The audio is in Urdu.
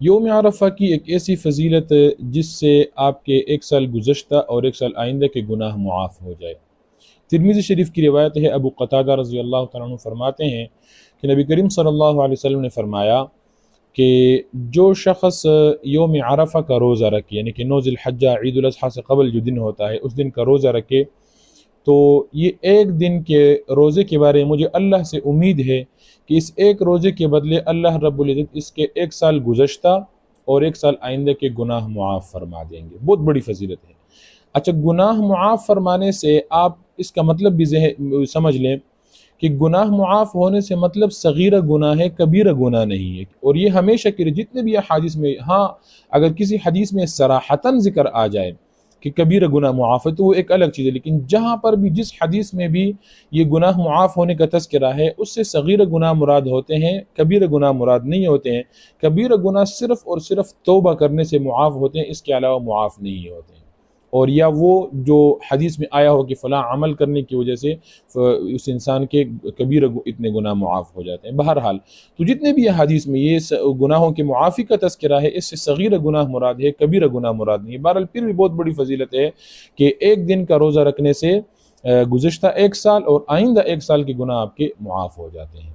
یوم عرفہ کی ایک ایسی فضیلت ہے جس سے آپ کے ایک سال گزشتہ اور ایک سال آئندہ کے گناہ معاف ہو جائے۔ ترمذی شریف کی روایت ہے، ابو قتادہ رضی اللہ تعالیٰ عنہ فرماتے ہیں کہ نبی کریم صلی اللہ علیہ وسلم نے فرمایا کہ جو شخص یوم عرفہ کا روزہ رکھے، یعنی کہ 9 ذی الحجہ عید الاضحیٰ سے قبل جو دن ہوتا ہے اس دن کا روزہ رکھے، تو یہ ایک دن کے روزے کے بارے میں مجھے اللہ سے امید ہے کہ اس ایک روزے کے بدلے اللہ رب العزت اس کے ایک سال گزشتہ اور ایک سال آئندہ کے گناہ معاف فرما دیں گے۔ بہت بڑی فضیلت ہے۔ اچھا، گناہ معاف فرمانے سے آپ اس کا مطلب بھی سمجھ لیں کہ گناہ معاف ہونے سے مطلب صغیرہ گناہ ہے، کبیرہ گناہ نہیں ہے۔ اور یہ ہمیشہ کے لیے جتنے بھی حدیث میں، ہاں اگر کسی حدیث میں صراحتاً ذکر آ جائے کہ کبیرہ گناہ معاف ہے تو وہ ایک الگ چیز ہے، لیکن جہاں پر بھی جس حدیث میں بھی یہ گناہ معاف ہونے کا تذکرہ ہے اس سے صغیرہ گناہ مراد ہوتے ہیں، کبیرہ گناہ مراد نہیں ہوتے ہیں۔ کبیرہ گناہ صرف اور صرف توبہ کرنے سے معاف ہوتے ہیں، اس کے علاوہ معاف نہیں ہوتے ہیں۔ اور یا وہ جو حدیث میں آیا ہو کہ فلاں عمل کرنے کی وجہ سے اس انسان کے کبیرہ اتنے گناہ معاف ہو جاتے ہیں۔ بہرحال تو جتنے بھی یہ حدیث میں یہ گناہوں کے معافی کا تذکرہ ہے، اس سے صغیرہ گناہ مراد ہے، کبیرہ گناہ مراد نہیں ہے۔ بہرحال پھر بھی بہت بڑی فضیلت ہے کہ ایک دن کا روزہ رکھنے سے گزشتہ ایک سال اور آئندہ ایک سال کے گناہ آپ کے معاف ہو جاتے ہیں۔